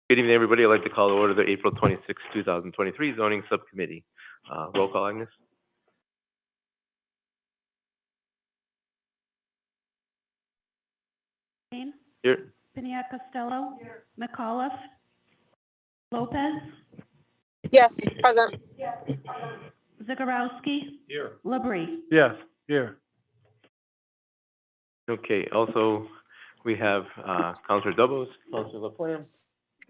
Good evening, everybody. I'd like to call to order the April 26, 2023 Zoning Subcommittee. Roll call, Agnes. Payne? Here. Piniac Costello? Here. McAuliffe? Lopez? Yes, present. Zagorowski? Here. Labrie? Yes, here. Okay, also, we have Councilor Dubos, Councilor LaFlamme,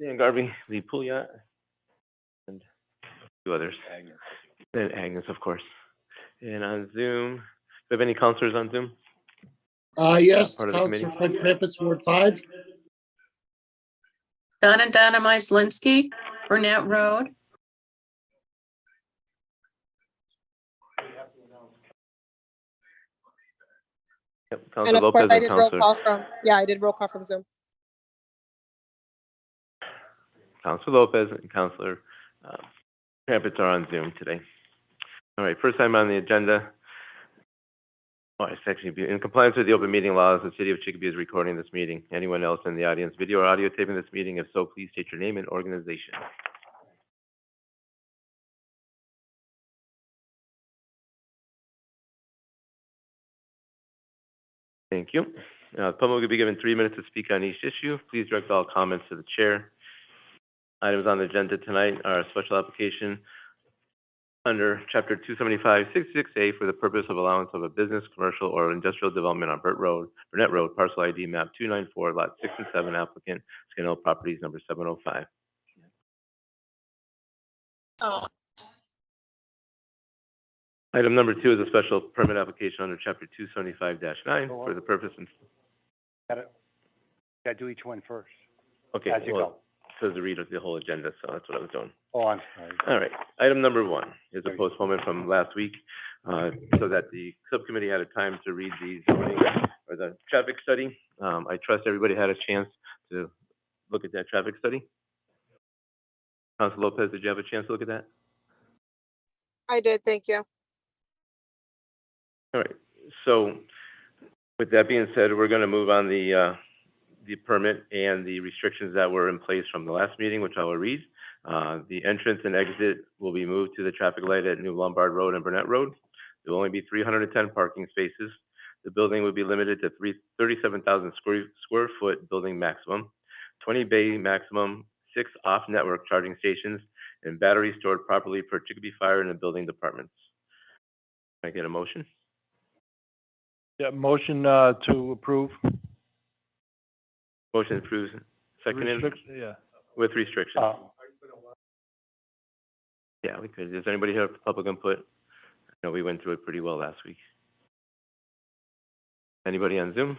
Dan Garvey, Lee Pouliot, and two others. Agnes. And Agnes, of course. And on Zoom, do we have any councilors on Zoom? Yes, Part of the Councilor committee? Fred Crampus, Ward 5. Donna Myslinski, Burnett Road. Yep, And Councilor of Lopez course, I and did roll Councilor, call from, I did roll call from Zoom. Councilor Lopez and Councilor Crampus are on Zoom today. All right, first time on the agenda. Oh, it's actually, in compliance with the open meeting laws, the city of Chicopee is recording this meeting. Anyone else in the audience, video or audio taping this meeting? If so, please state your name and organization. Thank you. The public will be given 3 minutes to speak on each issue. Please direct all comments to the chair. Items on the agenda tonight are a special application under Chapter 275-66A for the purpose of allowance of a business, commercial, or industrial development on Burnett Road, parcel ID map 294, lot 6 and 7, applicant, Skin Properties, number 705. Item number 2 is a special permit application under Chapter 275-9 for the purpose of... Gotta do each one first. Okay, As you well, go. it says to read the whole agenda, so that's what I was doing. Oh, I'm sorry. All right, item number 1 is a postponement from last week, so that the subcommittee had a time to read the zoning or the traffic study. I trust everybody had a chance to look at that traffic study. Councilor Lopez, did you have a chance to look at that? I did, thank you. All right, so with that being said, we're gonna move on the permit and the restrictions that were in place from the last meeting, which I will read. The entrance and exit will be moved to the traffic light at New Lombard Road and Burnett Road. There will only be 310 parking spaces. The building will be limited to 37,000 square foot building maximum, 20 bay maximum, 6 off-network charging stations, and batteries stored properly for Chicopee Fire and the building departments. Can I get a motion? Yeah, motion to approve. Motion approved, seconded, Yeah. with restrictions. Yeah, we could. Does anybody have public input? I know we went through it pretty well last week. Anybody on Zoom?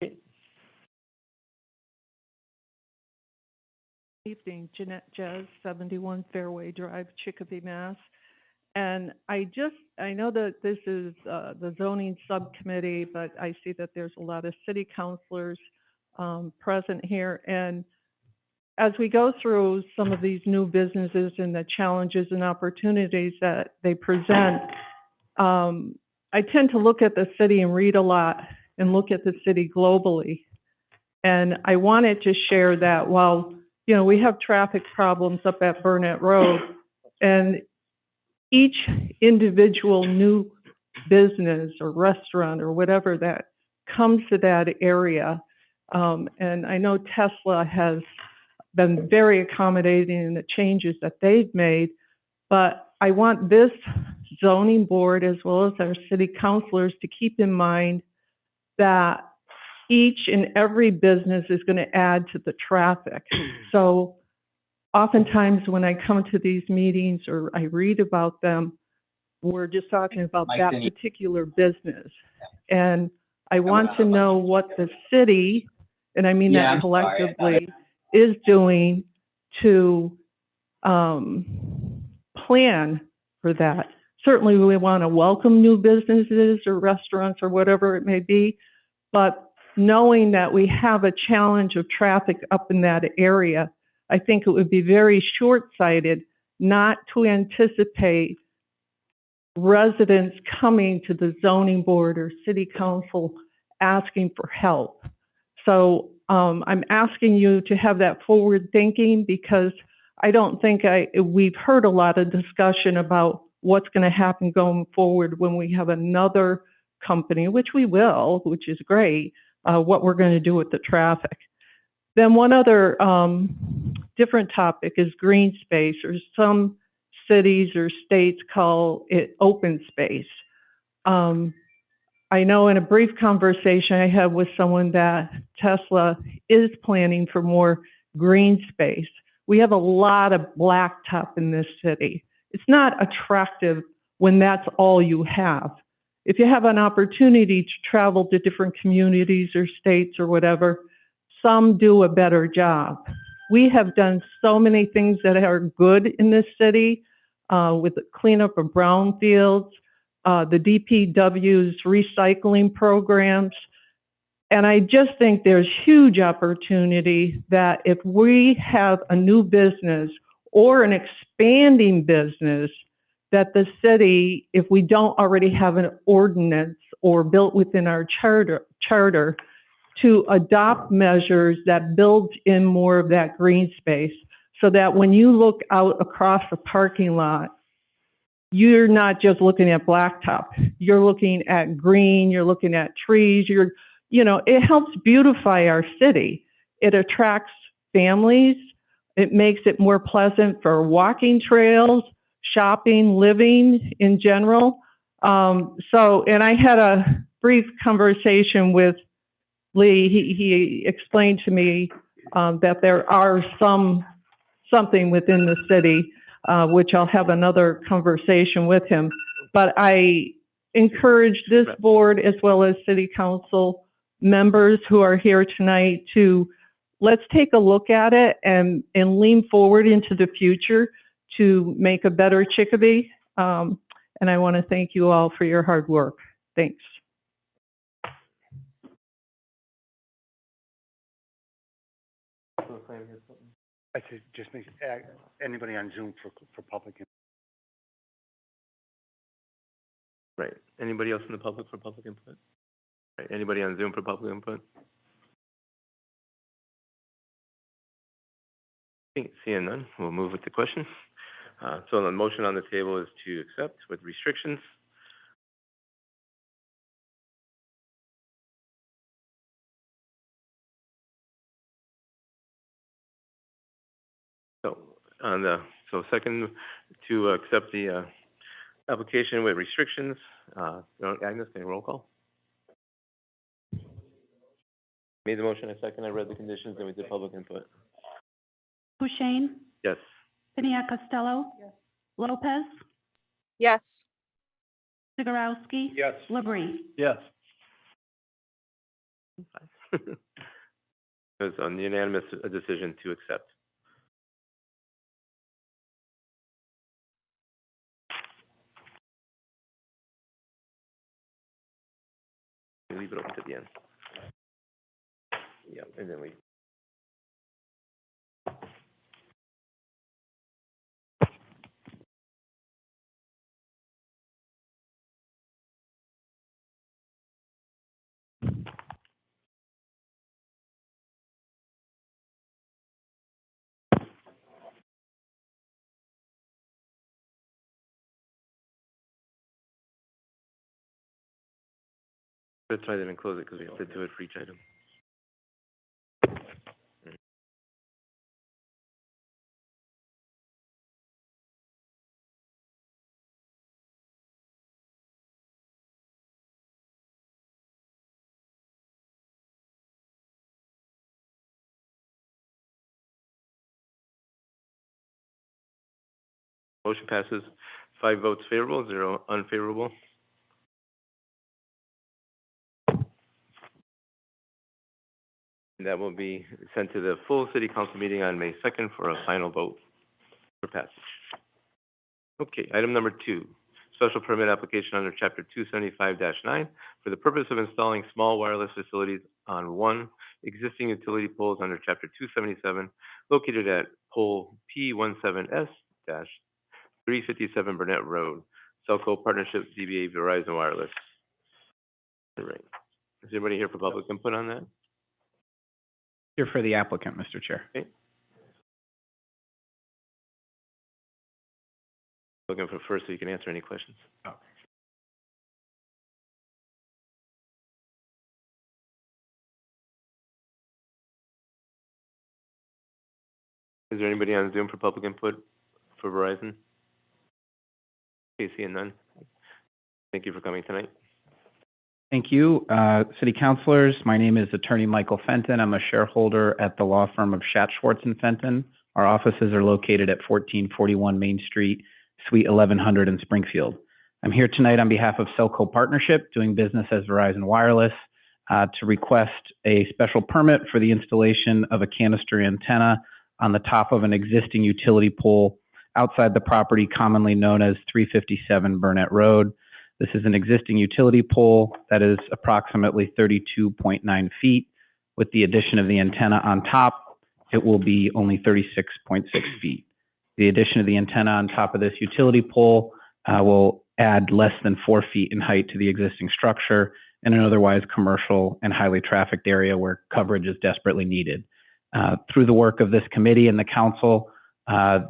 Okay. Evening, Jeanette Jez, 71 Fairway Drive, Chicopee, Mass. And I know that this is the zoning subcommittee, but I see that there's a lot of city councilors present here. And as we go through some of these new businesses and the challenges and opportunities that they present, I tend to look at the city and read a lot and look at the city globally. And I wanted to share that while, you know, we have traffic problems up at Burnett Road, and each individual new business or restaurant or whatever that comes to that area, and I know Tesla has been very accommodating in the changes that they've made, but I want this zoning board as well as our city councilors to keep in mind that each and every business is going to add to the traffic. So oftentimes when I come to these meetings or I read about them, we're just talking about that particular business. And I want to know what the city, and I mean that collectively, is doing to plan for that. Certainly we want to welcome new businesses or restaurants or whatever it may be, but knowing that we have a challenge of traffic up in that area, I think it would be very short-sighted not to anticipate residents coming to the zoning board or city council asking for help. So I'm asking you to have that forward thinking, because I don't think we've heard a lot of discussion about what's going to happen going forward when we have another company, which we will, which is great, what we're going to do with the traffic. Then one other different topic is green space, or some cities or states call it open space. I know in a brief conversation I had with someone that Tesla is planning for more green space. We have a lot of blacktop in this city. It's not attractive when that's all you have. If you have an opportunity to travel to different communities or states or whatever, some do a better job. We have done so many things that are good in this city, with the cleanup of brownfields, the DPW's recycling programs. And I just think there's huge opportunity that if we have a new business or an expanding business, that the city, if we don't already have an ordinance or built within our charter, to adopt measures that build in more of that green space, so that when you look out across the parking lot, you're not just looking at blacktop. You're looking at green, you're looking at trees, it helps beautify our city. It attracts families. It makes it more pleasant for walking trails, shopping, living in general. And I had a brief conversation with Lee. He explained to me that there are something within the city, which I'll have another conversation with him. But I encourage this board, as well as city council members who are here tonight, to let's take a look at it and lean forward into the future to make a better Chicopee. And I want to thank you all for your hard work. Thanks. I said, just make, anybody on Zoom for public. Right. Anybody else in the public for public input? Right. Anybody on Zoom for public input? Seeing none, we'll move with the question. So the motion on the table is to accept with restrictions. So second, to accept the application with restrictions. Agnes, can you roll call? Made the motion, I second. I read the conditions, and we did public input. Hushane, Yes. Piniac Costello. Lopez, Yes. Zagorowski. Yes. Labrie. Yes. It was a unanimous decision to accept. We leave it open to the end. Yeah, and then we. That's why I didn't close it, because we have to do it for each item. Motion passes, 5 votes favorable, 0 unfavorable. And that will be sent to the full city council meeting on May 2nd for a final vote for passage. Okay, item number 2, special permit application under chapter 275-9 for the purpose of installing small wireless facilities on 1 existing utility poles under chapter 277 located at pole P17S-357 Burnett Road, Celco Partnership DBA Verizon Wireless. All right. Is anybody here for public input on that? Here for the applicant, Mr. Chair. Looking for first so you can answer any questions. Oh. Is there anybody on Zoom for public input for Verizon? Okay, seeing none. Thank you for coming tonight. Thank you. City Councilors, my name is Attorney Michael Fenton. I'm a shareholder at the law firm of Schatz, Schwartz & Fenton. Our offices are located at 1441 Main Street, Suite 1100 in Springfield. I'm here tonight on behalf of Selco Partnership, doing business as Verizon Wireless, to request a special permit for the installation of a canister antenna on the top of an existing utility pole outside the property commonly known as 357 Burnett Road. This is an existing utility pole that is approximately 32.9 feet. With the addition of the antenna on top, it will be only 36.6 feet. The addition of the antenna on top of this utility pole will add less than 4 feet in height to the existing structure in an otherwise commercial and highly trafficked area where coverage is desperately needed. Through the work of this committee and the council,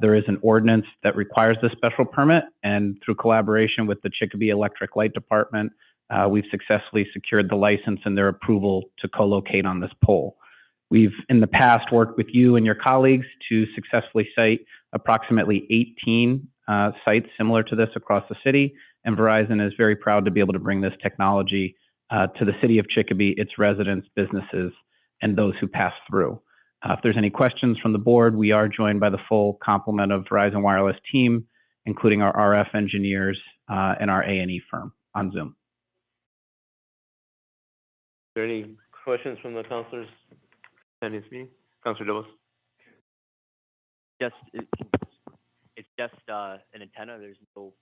there is an ordinance that requires this special permit, and through collaboration with the Chicopee Electric Light Department, we've successfully secured the license and their approval to co-locate on this pole. We've, in the past, worked with you and your colleagues to successfully site approximately 18 sites similar to this across the city, and Verizon is very proud to be able to bring this technology to the city of Chicopee, its residents, businesses, and those who pass through. If there's any questions from the board, we are joined by the full complement of Verizon Wireless team, including our RF engineers and our A&E firm on Zoom. Is there any questions from the councilors attending this meeting? Councilor Dibbles? It's just an antenna. There's no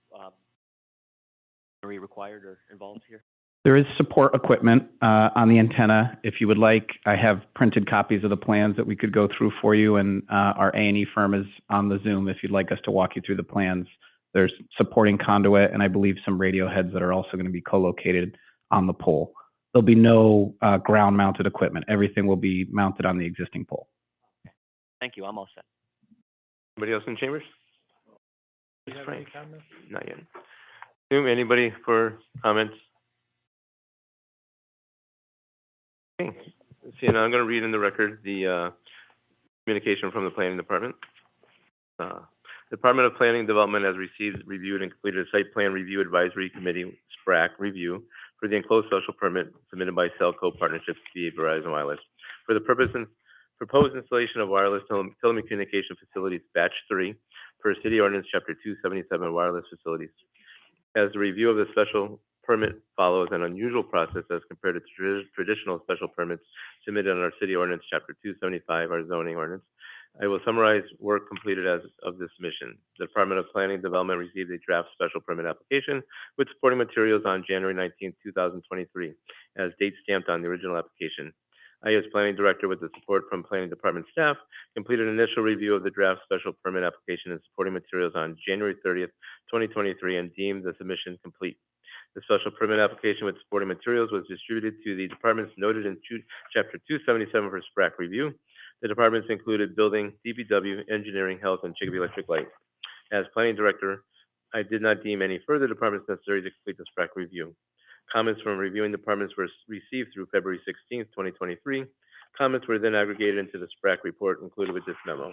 machinery required or involved here. There is support equipment on the antenna. If you would like, I have printed copies of the plans that we could go through for you, and our A&E firm is on the Zoom if you'd like us to walk you through the plans. There's supporting conduit, and I believe some radio heads that are also going to be co-located on the pole. There'll be no ground-mounted equipment. Everything will be mounted on the existing pole. Thank you. I'm all set. Anybody else in chambers? Frank? Not yet. Zoom, anybody for comments? Okay. See, now I'm going to read in the record the communication from the Planning Department. The Department of Planning and Development has received, reviewed, and completed a Site Plan Review Advisory Committee, SPRAC, review for the enclosed special permit submitted by Selco Partnership via Verizon Wireless for the purpose and proposed installation of wireless telecommunication facilities Batch 3 per City Ordinance Chapter 277 Wireless Facilities. As the review of the special permit follows an unusual process as compared to traditional special permits submitted on our City Ordinance Chapter 275, our zoning ordinance, I will summarize work completed as of this submission. The Department of Planning and Development received a draft special permit application with supporting materials on January 19, 2023, as date stamped on the original application. I, as Planning Director, with the support from Planning Department staff, completed an initial review of the draft special permit application and supporting materials on January 30th, 2023, and deemed the submission complete. The special permit application with supporting materials was distributed to the departments noted in Chapter 277 for SPRAC review. The departments included Building, DPW, Engineering, Health, and Chicopee Electric Light. As Planning Director, I did not deem any further departments necessary to complete the SPRAC review. Comments from reviewing departments were received through February 16, 2023. Comments were then aggregated into the SPRAC report included with this memo.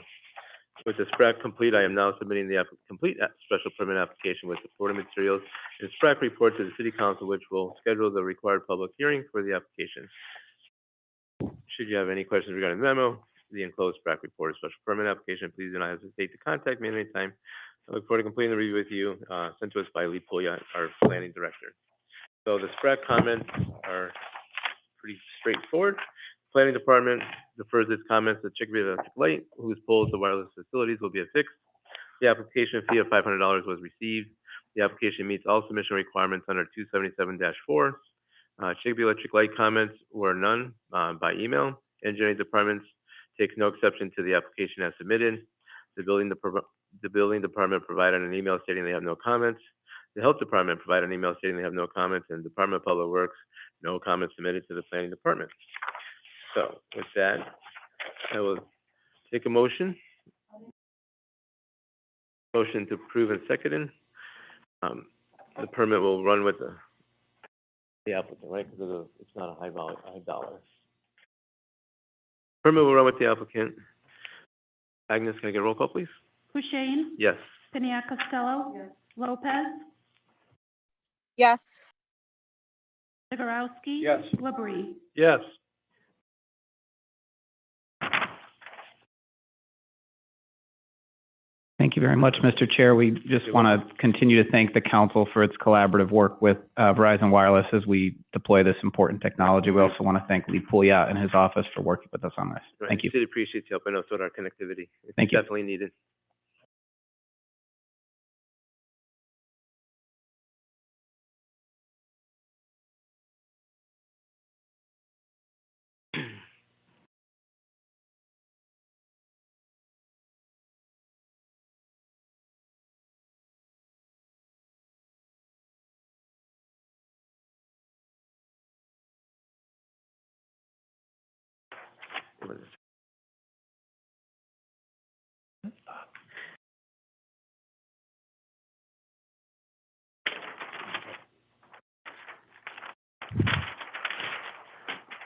With the SPRAC complete, I am now submitting the complete special permit application with supporting materials and SPRAC report to the City Council, which will schedule the required public hearing for the application. Should you have any questions regarding the memo, the enclosed SPRAC report or special permit application, please do not hesitate to contact me at any time. I look forward to completing the review with you, sent to us by Lee Puglia, our Planning Director. So the SPRAC comments are pretty straightforward. Planning Department defers its comments to Chicopee Electric Light, whose poles the wireless facilities will be affixed. The application fee of $500 was received. The application meets all submission requirements under 277-4. Chicopee Electric Light comments were none by email. Engineering Department takes no exception to the application as submitted. The Building Department provided an email stating they have no comments. The Health Department provided an email stating they have no comments, and the Department of Public Works No comments submitted to the planning department. So with that, I will take a motion. Motion to approve and seconded. The permit will run with the applicant, right? Because it's not a high dollar. Permit will run with the applicant. Agnes, can I get a roll call, please? Kushein, Yes. Piniac Costello. Lopez, Yes. Zegarowski. Yes. Labrie. Yes. Thank you very much, Mr. Chair. We just want to continue to thank the council for its collaborative work with Verizon Wireless as we deploy this important technology. We also want to thank Lee Pouliot and his office for working with us on this. Right. Thank you. City appreciates your help. I know it's with our connectivity. It's Thank you. definitely needed.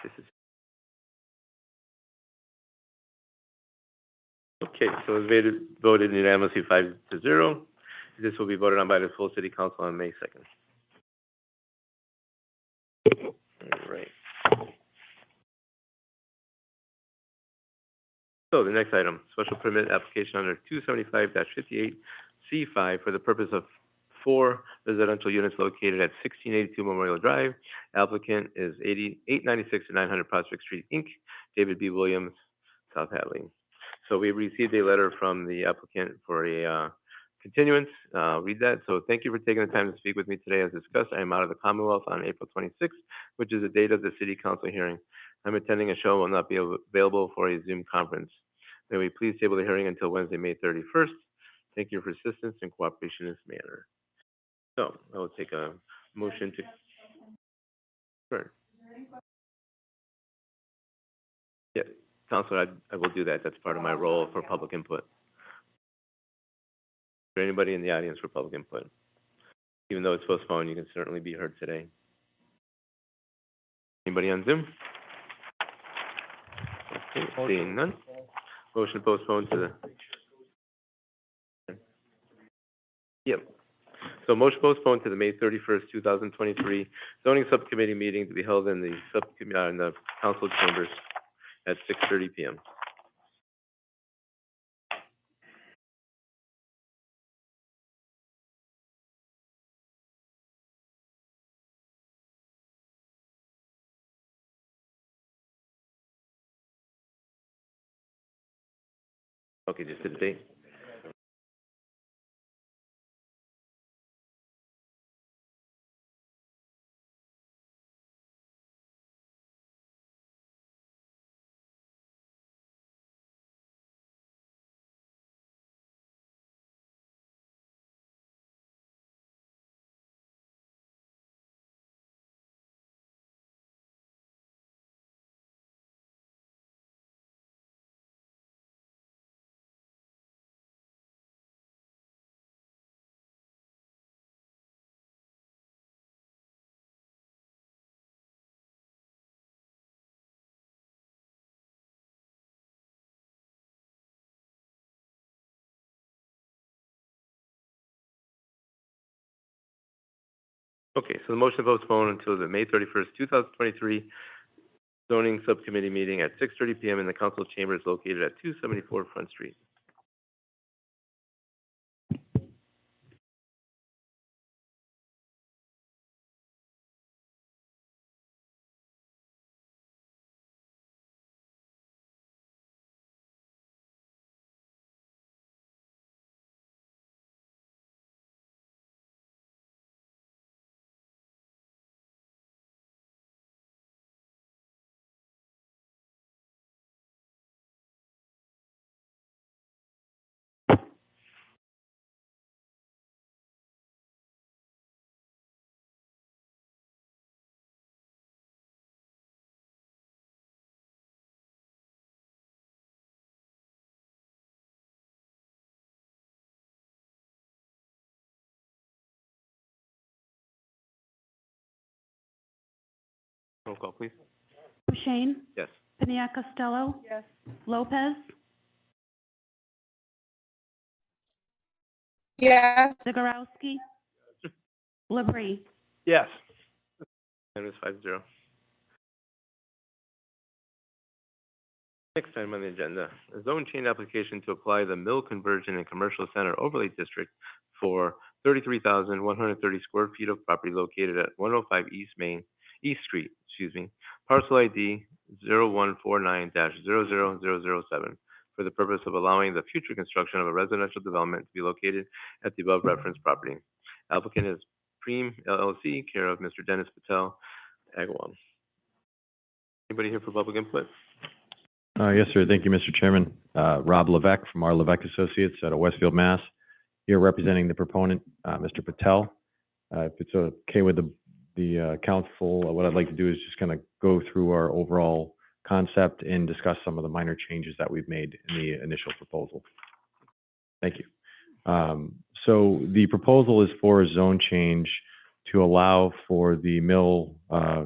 This is okay. So it's voted unanimously 5-0. This will be voted on by the full city council on May 2nd. All right. So the next item, special permit application under 275-58C5 for the purpose of 4 residential units located at 1682 Memorial Drive. Applicant is 896 to 900 Prospect Street, Inc., David B. Williams, South Hadley. So we received a letter from the applicant for a continuance. Read that. So thank you for taking the time to speak with me today. As discussed, I am out of the Commonwealth on April 26th, which is the date of the city council hearing. I'm attending a show and will not be available for a Zoom conference. May we please table the hearing until Wednesday, May 31st. Thank you for assistance and cooperation in this manner. So I will take a motion to. Sure. Yeah, Counselor, I will do that. That's part of my role for public input. Is there anybody in the audience for public input? Even though it's postponed, you can certainly be heard today. Anybody on Zoom? Okay, seeing none. Motion postponed to the. Yep. So motion postponed to the May 31st, 2023 zoning subcommittee meeting to be held in the in the council chambers at 6:30 p.m. Okay, just the date. Okay, so the motion postponed until the May 31st, 2023 zoning subcommittee meeting at 6:30 p.m. in the council chambers located at 274 Front Street. Roll call, please. Kushein, Yes. Piniac Costello. Yes. Lopez, Yes. Zagorowski. Labrie. Yes. Unanimous 5-0. Next item on the agenda, a zone change application to apply the mill conversion and commercial center overlay district for 33,130 square feet of property located at 105 East Street, parcel ID 0149-00007, for the purpose of allowing the future construction of a residential development to be located at the above referenced property. Applicant is Preem LLC, care of Mr. Dennis Patel, Agawam. Anybody here for public input? Yes, sir. Thank you, Mr. Chairman. Rob Levesque from R. Levesque Associates out of Westfield, Mass. Here representing the proponent, Mr. Patel. If it's okay with the council, what I'd like to do is just kind of go through our overall concept and discuss some of the minor changes that we've made in the initial proposal. Thank you. So the proposal is for a zone change to allow for the mill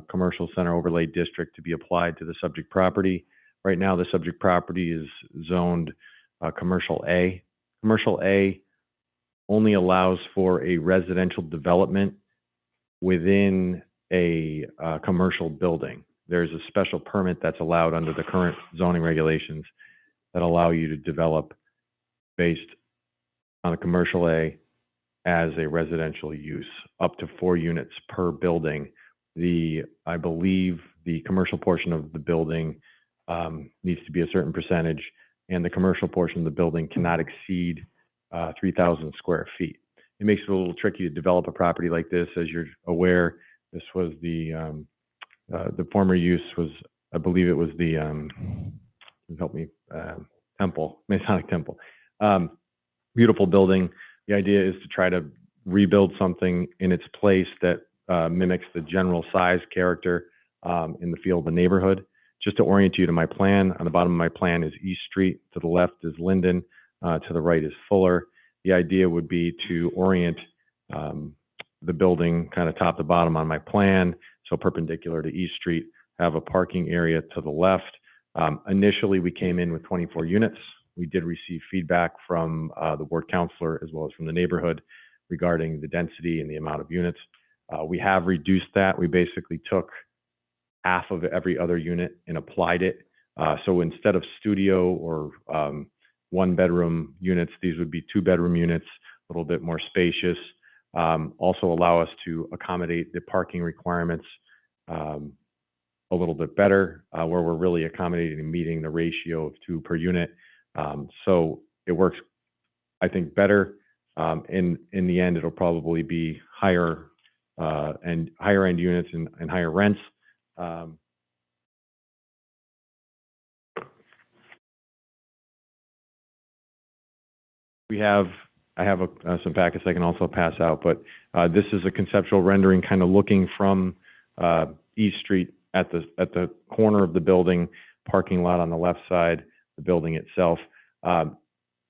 commercial center overlay district to be applied to the subject property. Right now, the subject property is zoned Commercial A. Commercial A only allows for a residential development within a commercial building. There's a special permit that's allowed under the current zoning regulations that allow you to develop based on a Commercial A as a residential use, up to 4 units per building. I believe the commercial portion of the building needs to be a certain percentage, and the commercial portion of the building cannot exceed 3,000 square feet. It makes it a little tricky to develop a property like this. As you're aware, this was the former use was, I believe it was the, help me, temple, Masonic temple. Beautiful building. The idea is to try to rebuild something in its place that mimics the general size, character in the feel of the neighborhood. Just to orient you to my plan, on the bottom of my plan is East Street, to the left is Linden, to the right is Fuller. The idea would be to orient the building kind of top to bottom on my plan, so perpendicular to East Street, have a parking area to the left. Initially, we came in with 24 units. We did receive feedback from the ward councilor as well as from the neighborhood regarding the density and the amount of units. We have reduced that. We basically took half of every other unit and applied it. So instead of studio or 1-bedroom units, these would be 2-bedroom units, a little bit more spacious. Also allow us to accommodate the parking requirements a little bit better, where we're really accommodating and meeting the ratio of 2 per unit. So it works, I think, better. In the end, it'll probably be higher and higher end units and higher rents. I have some packets I can also pass out, but this is a conceptual rendering kind of looking from East Street at the corner of the building, parking lot on the left side, the building itself.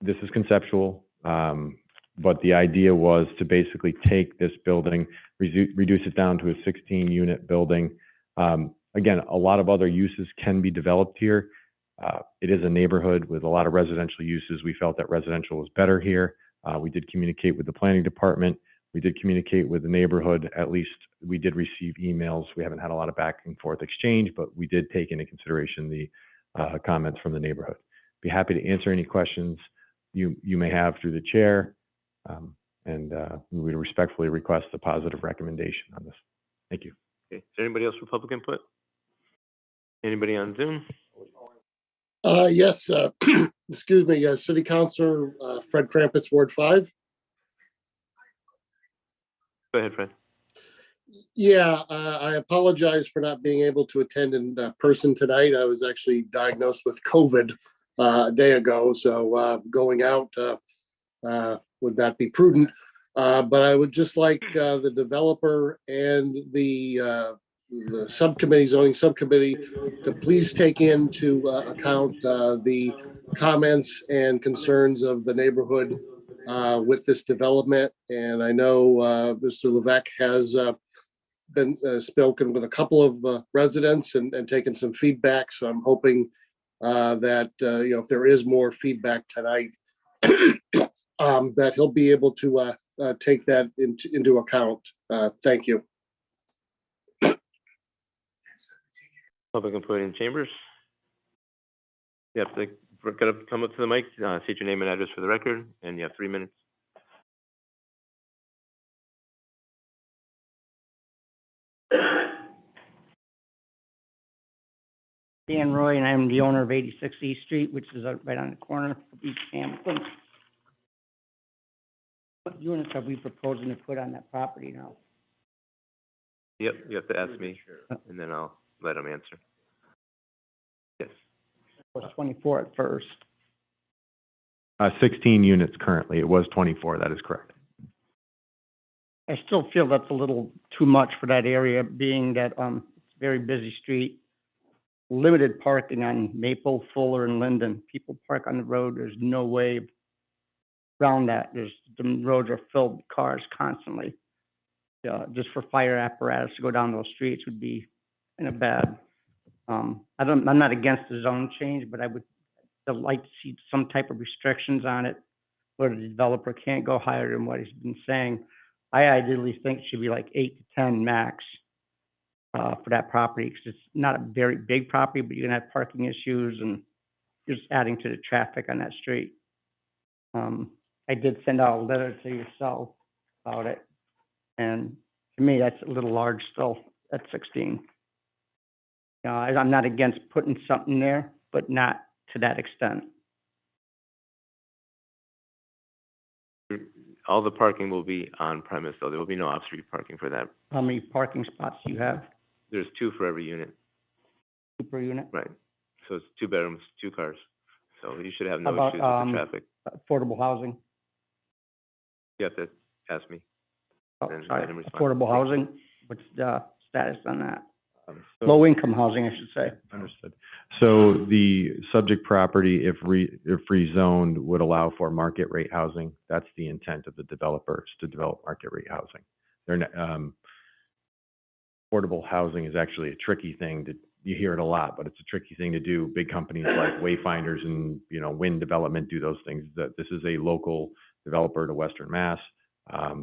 This is conceptual, but the idea was to basically take this building, reduce it down to a 16-unit building. Again, a lot of other uses can be developed here. It is a neighborhood with a lot of residential uses. We felt that residential was better here. We did communicate with the planning department. We did communicate with the neighborhood. At least we did receive emails. We haven't had a lot of back and forth exchange, but we did take into consideration the comments from the neighborhood. Be happy to answer any questions you may have through the chair, and we would respectfully request a positive recommendation on this. Thank you. Okay. Is there anybody else for public input? Anybody on Zoom? Yes, excuse me, City Councilor Fred Krampus, Ward 5. Go ahead, Fred. Yeah, I apologize for not being able to attend in person tonight. I was actually diagnosed with COVID a day ago, so going out would not be prudent. But I would just like the developer and the subcommittee, zoning subcommittee, to please take into account the comments and concerns of the neighborhood with this development. And I know Mr. Levesque has been spoken with a couple of residents and taken some feedback. So I'm hoping that, if there is more feedback tonight, that he'll be able to take that into account. Thank you. Public input in chambers. You have to, we're gonna come up to the mic, state your name and address for the record, and you have 3 minutes. Dan Roy, and I'm the owner of 86 East Street, which is right on the corner of East Hamilton. What units are we proposing to put on that property now? Yep, you have to ask me, and then I'll let him answer. Yes. It was 24 at first. 16 units currently. It was 24. That is correct. I still feel that's a little too much for that area, being that it's a very busy street. Limited parking on Maple, Fuller, and Linden. People park on the road. There's no way around that. The roads are filled with cars constantly. Just for fire apparatus to go down those streets would be kind of bad. I'm not against the zone change, but I would like to see some type of restrictions on it where the developer can't go higher than what he's been saying. I ideally think it should be like 8 to 10 max for that property, because it's not a very big property, but you're gonna have parking issues and just adding to the traffic on that street. I did send out a letter to yourself about it, and to me, that's a little large still at 16. I'm not against putting something there, but not to that extent. All the parking will be on premise, though. There will be no off-street parking for that. How many parking spots do you have? There's 2 for every unit. 2 per unit? Right. So it's 2 bedrooms, 2 cars. So you should have no How issues about, with the traffic. Affordable housing? You have to ask me. Oh, And sorry, let him respond. affordable housing, what's the status on that? So- Low-income housing, I should say. Understood. So the subject property, if rezoned, would allow for market rate housing. That's the intent of the developers, to develop market rate housing. Affordable housing is actually a tricky thing you hear it a lot, but it's a tricky thing to do. Big companies like Wayfinders and, Wind Development do those things. That this is a local developer to Western Mass.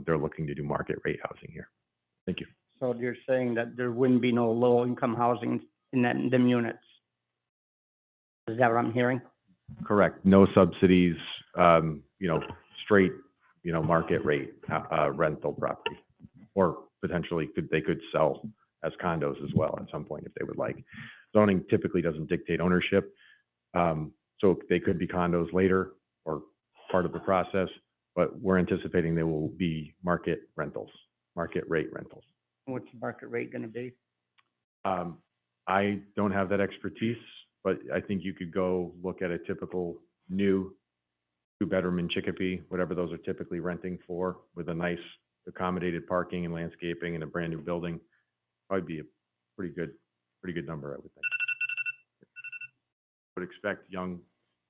They're looking to do market rate housing here. Thank you. So you're saying that there wouldn't be no low-income housing in them units? Is that what I'm hearing? Correct. No subsidies, straight, market rate, rental property. Or potentially they could sell as condos as well at some point if they would like. Zoning typically doesn't dictate ownership. So they could be condos later or part of the process, but we're anticipating they will be market rate rentals. What's the market rate gonna be? I don't have that expertise, but I think you could go look at a typical new 2-bedroom in Chicopee, whatever those are typically renting for, with a nice accommodated parking and landscaping and a brand new building. Probably be a pretty good number, I would think. Would expect young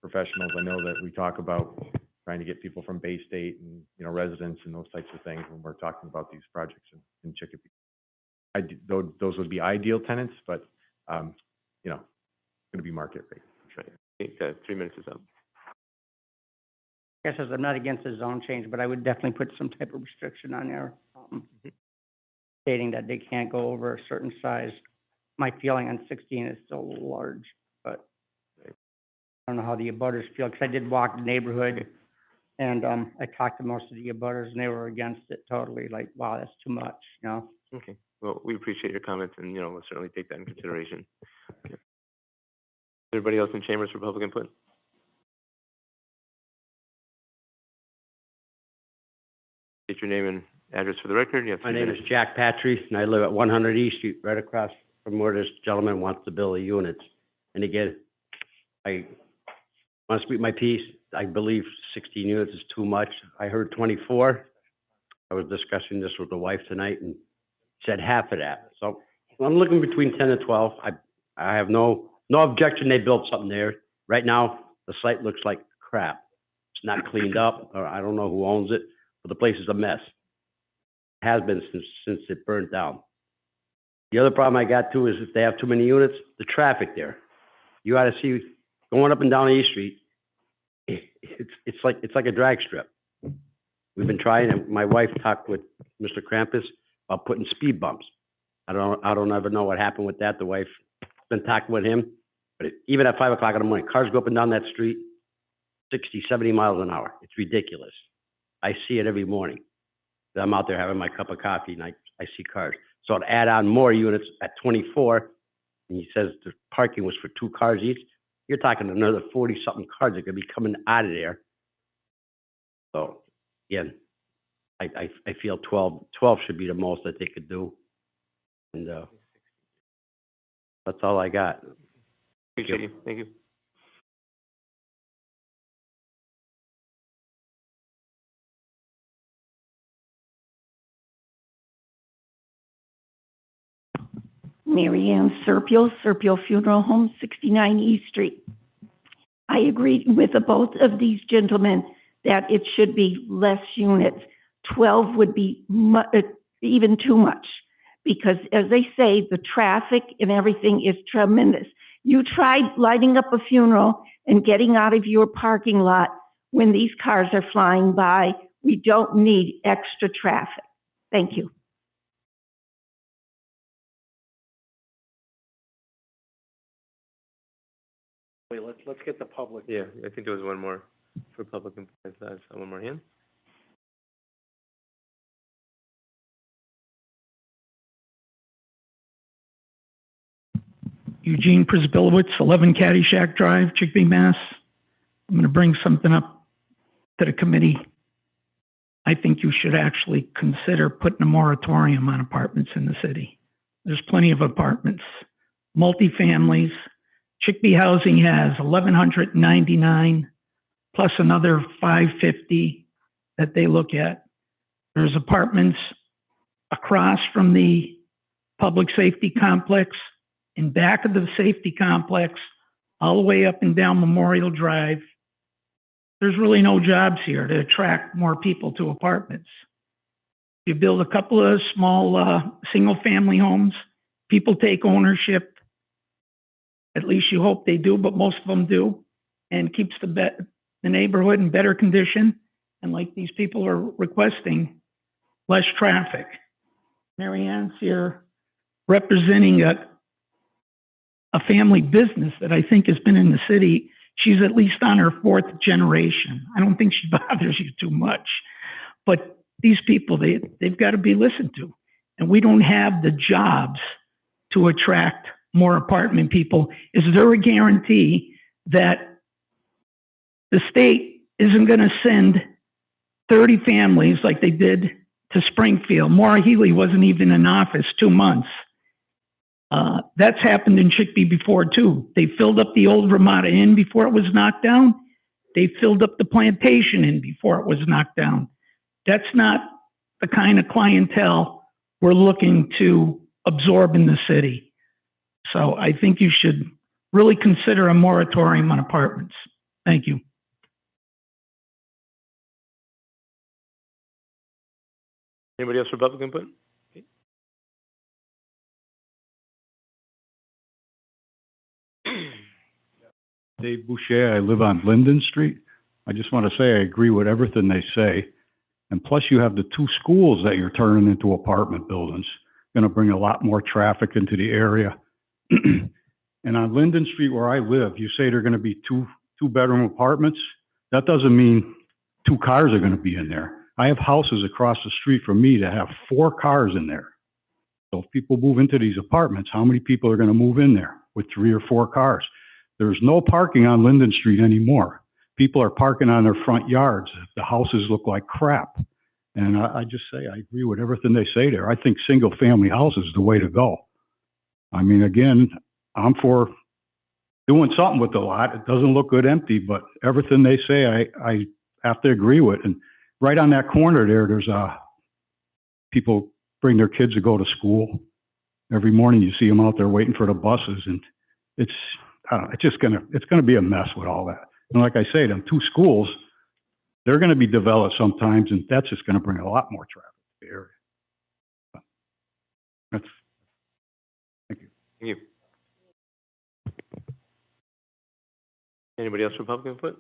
professionals. I know that we talk about trying to get people from Bay State and, residents and those types of things when we're talking about these projects in Chicopee. Those would be ideal tenants, but, going to be market rate. Right. I think 3 minutes is up. I guess as I'm not against the zone change, but I would definitely put some type of restriction on there, stating that they can't go over a certain size. My feeling on 16 is still a little large, but I don't know how the abutters feel, because I did walk the neighborhood, and I talked to most of the abutters, and they were against it totally, like, wow, that's too much, Okay. Well, we appreciate your comments, and, we'll certainly take that in consideration. Okay. Everybody else in chambers for public input? State your name and address for the record. You have My 3 name is minutes. Jack Patry, and I live at 100 East Street, right across from where this gentleman wants to build the units. And again, I want to speak my piece. I believe 16 units is too much. I heard 24. I was discussing this with the wife tonight and said half of that. So I'm looking between 10 and 12. I have no objection they built something there. Right now, the site looks like crap. It's not cleaned up, or I don't know who owns it, but the place is a mess. Has been since it burned down. The other problem I got too is if they have too many units, the traffic there. You ought to see, going up and down East Street, it's like a drag strip. We've been trying, and my wife talked with Mr. Krampus about putting speed bumps. I don't ever know what happened with that. The wife's been talking with him, but even at 5 o'clock in the morning, cars go up and down that street, 60, 70 miles an hour. It's ridiculous. I see it every morning. I'm out there having my cup of coffee and I see cars. So to add on more units at 24, and he says the parking was for 2 cars each, you're talking another 40-something cars that could be coming out of there. So, again, I feel 12 should be the most that they could do. And that's all I got. Appreciate you. Thank you. Mary Ann Serpio Funeral Home, 69 East Street. I agree with both of these gentlemen that it should be less units. 12 would be even too much because, as they say, the traffic and everything is tremendous. You tried lighting up a funeral and getting out of your parking lot when these cars are flying by. We don't need extra traffic. Thank you. Wait, let's get the public. Yeah, I think there was one more for public input. I saw one more hand. Eugene Prisbilowitz, 11 Caddyshack Drive, Chicopee, Mass. I'm going to bring something up to the committee. I think you should actually consider putting a moratorium on apartments in the city. There's plenty of apartments, multifamilies. Chicopee Housing has 1,199 plus another 550 that they look at. There's apartments across from the public safety complex, in back of the safety complex, all the way up and down Memorial Drive. There's really no jobs here to attract more people to apartments. You build a couple of small single-family homes, people take ownership. At least you hope they do, but most of them do, and keeps the neighborhood in better condition. And like these people are requesting, less traffic. Mary Ann's here representing a family business that I think has been in the city. She's at least on her 4th generation. I don't think she bothers you too much. But these people, they've got to be listened to. And we don't have the jobs to attract more apartment people. Is there a guarantee that the state isn't going to send 30 families like they did to Springfield? Maura Healey wasn't even in office 2 months. That's happened in Chicopee before too. They filled up the old Ramada Inn before it was knocked down. They filled up the Plantation Inn before it was knocked down. That's not the kind of clientele we're looking to absorb in the city. So I think you should really consider a moratorium on apartments. Thank you. Anybody else for public input? Okay. Dave Boucher, I live on Linden Street. I just want to say I agree with everything they say. And plus you have the 2 schools that you're turning into apartment buildings. Going to bring a lot more traffic into the area. And on Linden Street where I live, you say they're going to be two-bedroom apartments. That doesn't mean 2 cars are going to be in there. I have houses across the street from me that have 4 cars in there. So if people move into these apartments, how many people are going to move in there with 3 or 4 cars? There's no parking on Linden Street anymore. People are parking on their front yards. The houses look like crap. And I just say, I agree with everything they say there. I think single-family houses is the way to go. I mean, again, I'm for doing something with the lot. It doesn't look good empty, but everything they say, I have to agree with. And right on that corner there, there's people bring their kids to go to school. Every morning you see them out there waiting for the buses, and it's just it's gonna be a mess with all that. And like I say, them 2 schools, they're gonna be developed sometimes, and that's just gonna bring a lot more traffic to the area. That's Thank you. Anybody else for public input? Is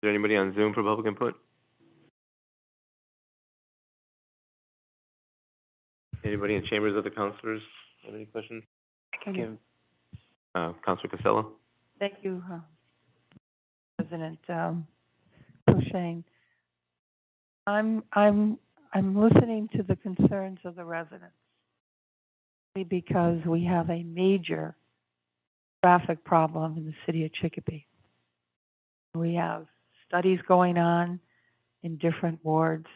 there anybody on Zoom for public input? Anybody in chambers of the councilors have any questions? Councilor Costello? Thank you, President Kushein. I'm listening to the concerns of the residents because we have a major traffic problem in the city of Chicopee. We have studies going on in different wards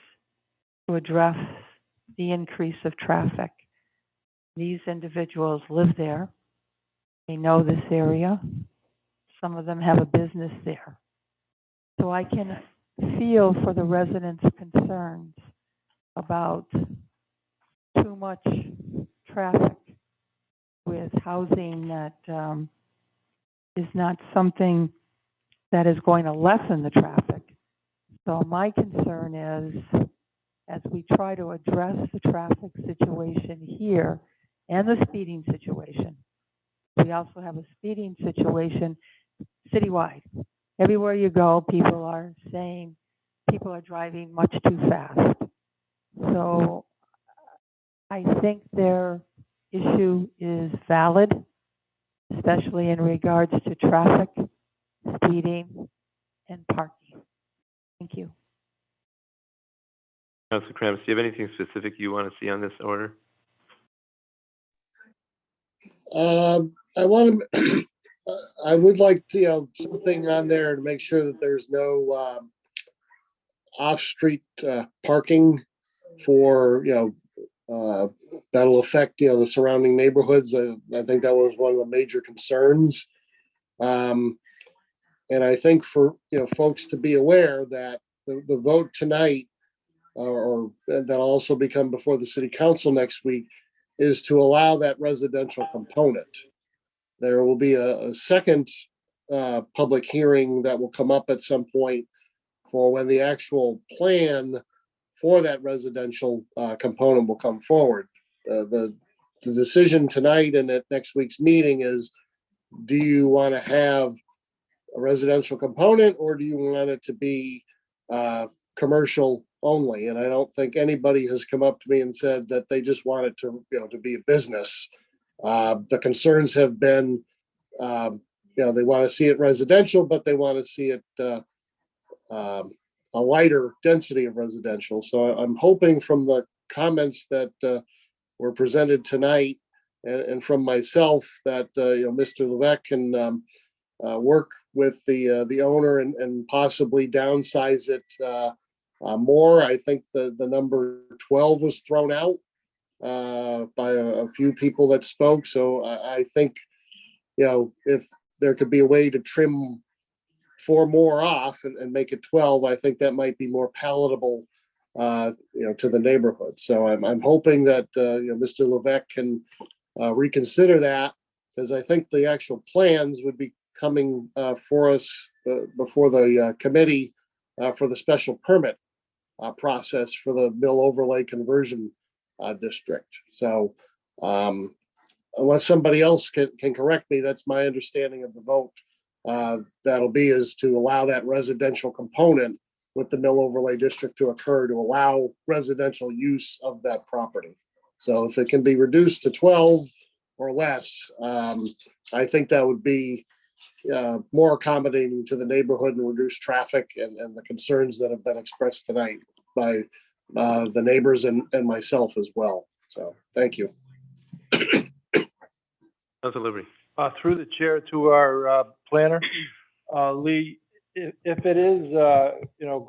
to address the increase of traffic. These individuals live there. They know this area. Some of them have a business there. So I can feel for the residents' concerns about too much traffic with housing that is not something that is going to lessen the traffic. So my concern is, as we try to address the traffic situation here and the speeding situation, we also have a speeding situation citywide. Everywhere you go, people are saying people are driving much too fast. So I think their issue is valid, especially in regards to traffic, speeding, and parking. Thank you. Councilor Krantz, do you have anything specific you want to see on this order? I want to, I would like to, something on there to make sure that there's no, off-street, parking for, that'll affect, the surrounding neighborhoods. I think that was one of the major concerns. And I think for, folks to be aware that the vote tonight, or that'll also become before the city council next week, is to allow that residential component. There will be a second public hearing that will come up at some point for when the actual plan for that residential component will come forward. The decision tonight and at next week's meeting is, do you want to have a residential component, or do you want it to be commercial only? And I don't think anybody has come up to me and said that they just want it to, to be a business. The concerns have been, they want to see it residential, but they want to see it a lighter density of residential. So I'm hoping from the comments that were presented tonight and from myself that, Mr. Levesque can work with the owner and possibly downsize it more. I think the number 12 was thrown out by a few people that spoke. So I think, if there could be a way to trim 4 more off and make it 12, I think that might be more palatable, to the neighborhood. So I'm hoping that, Mr. Levesque can reconsider that, because I think the actual plans would be coming for us before the committee for the special permit process for the mill overlay conversion district. So unless somebody else can correct me, that's my understanding of the vote. That'll be is to allow that residential component with the mill overlay district to occur, to allow residential use of that property. So if it can be reduced to 12 or less, I think that would be more accommodating to the neighborhood and reduce traffic and the concerns that have been expressed tonight by the neighbors and myself as well. So thank you. Councilor Liberty. Through the chair to our planner, Lee, if it is,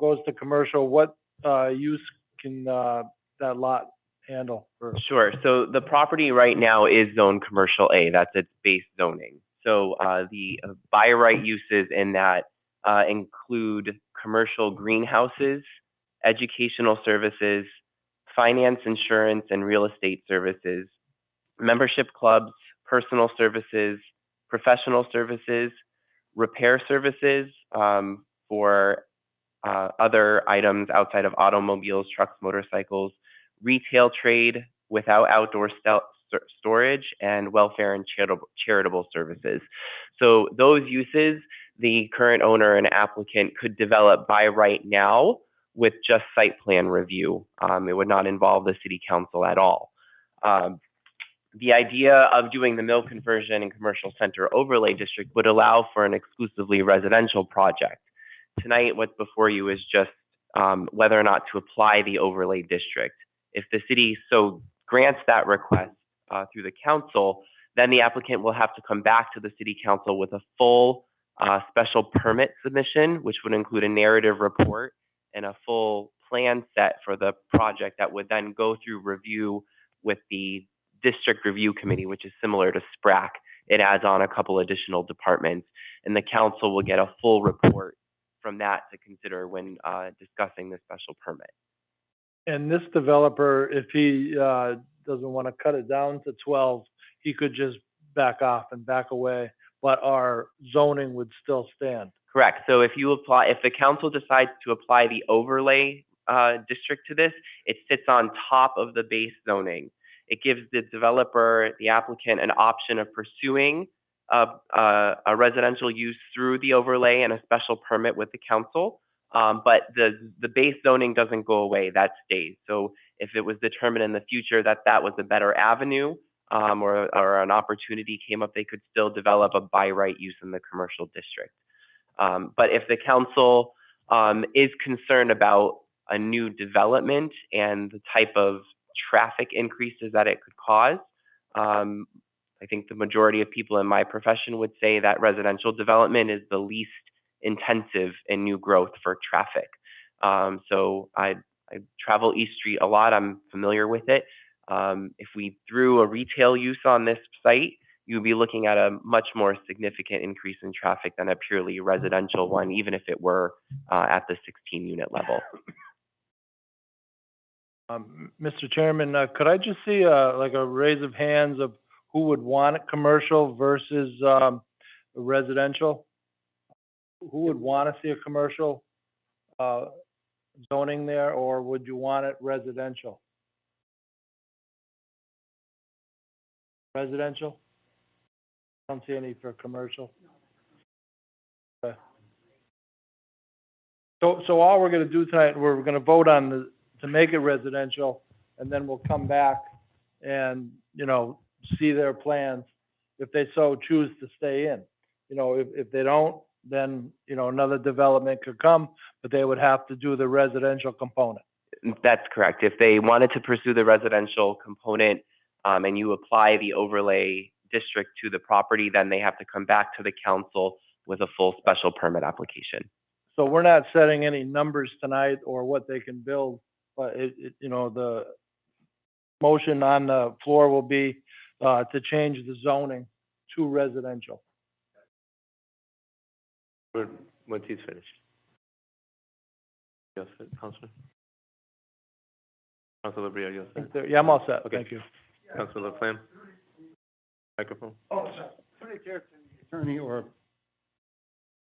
goes to commercial, what use can that lot handle? Sure. So the property right now is zoned commercial A. That's its base zoning. So the by right uses in that include commercial greenhouses, educational services, finance, insurance, and real estate services, membership clubs, personal services, professional services, repair services for other items outside of automobiles, trucks, motorcycles, retail trade without outdoor storage, and welfare and charitable services. So those uses, the current owner and applicant could develop by right now with just site plan review. It would not involve the city council at all. The idea of doing the mill conversion and commercial center overlay district would allow for an exclusively residential project. Tonight, what's before you is just whether or not to apply the overlay district. If the city so grants that request through the council, then the applicant will have to come back to the city council with a full special permit submission, which would include a narrative report and a full plan set for the project that would then go through review with the district review committee, which is similar to SPRAC. It adds on a couple additional departments, and the council will get a full report from that to consider when discussing the special permit. And this developer, if he doesn't want to cut it down to 12, he could just back off and back away, but our zoning would still stand. Correct. So if the council decides to apply the overlay district to this, it sits on top of the base zoning. It gives the developer, the applicant, an option of pursuing a residential use through the overlay and a special permit with the council. But the base zoning doesn't go away, that stays. So if it was determined in the future that that was a better avenue or an opportunity came up, they could still develop a by right use in the commercial district. But if the council is concerned about a new development and the type of traffic increases that it could cause, I think the majority of people in my profession would say that residential development is the least intensive in new growth for traffic. So I travel East Street a lot. I'm familiar with it. If we threw a retail use on this site, you'd be looking at a much more significant increase in traffic than a purely residential one, even if it were at the 16 unit level. Mr. Chairman, could I just see like a raise of hands of who would want it commercial versus residential? Who would want to see a commercial zoning there, or would you want it residential? Residential? I don't see any for commercial. Okay. So all we're going to do tonight, we're going to vote on to make it residential, and then we'll come back and, see their plans if they so choose to stay in. If they don't, then, another development could come, but they would have to do the residential component. That's correct. If they wanted to pursue the residential component and you apply the overlay district to the property, then they have to come back to the council with a full special permit application. So we're not setting any numbers tonight or what they can build, but the motion on the floor will be to change the zoning to residential. Once he's finished. You all set, Councilman? Councilor Bria, you all set? Yeah, I'm all set. Okay. Thank you. Councilor Flam? Microphone? Oh, attorney, or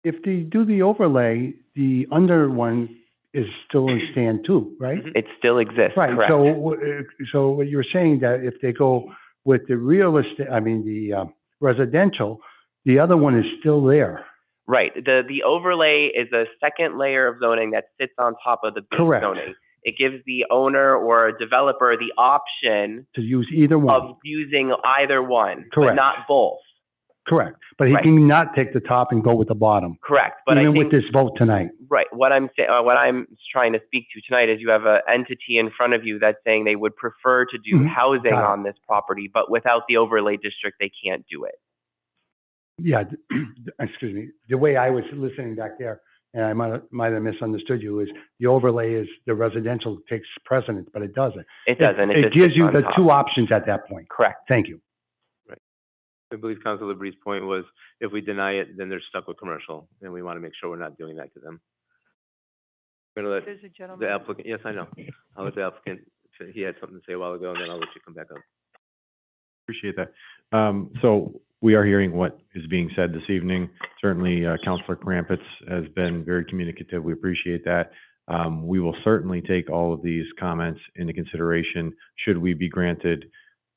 if they do the overlay, the under one is still in stand too, right? It still exists, Right, correct. so what you're saying that if they go with the the residential, the other one is still there. Right. The overlay is a second layer of zoning that sits on top of the base Correct. zoning. It gives the owner or a developer the option To use either one. of using either one, Correct. but not both. Correct, but he Right. can not take the top and go with the bottom, Correct. But even I think with this vote tonight. right. What I'm trying to speak to tonight is you have an entity in front of you that's saying they would prefer to do Mhm. housing Got it. on this property, but without the overlay district, they can't do it. Yeah, excuse me, the way I was listening back there, and I might have misunderstood you, is the overlay is the residential takes precedence, but it doesn't. It doesn't. It just gives sits you on the top. two options at that point. Correct. Thank you. I believe Councilor Bri's point was if we deny it, then they're stuck with commercial, and we want to make sure we're not doing that to them. We're gonna There's a let gentleman. the applicant, yes, I know. I'll let the applicant, he had something to say a while ago, and then I'll let you come back up. Appreciate that. So we are hearing what is being said this evening. Certainly, Councilor Krampitz has been very communicative. We appreciate that. We will certainly take all of these comments into consideration should we be granted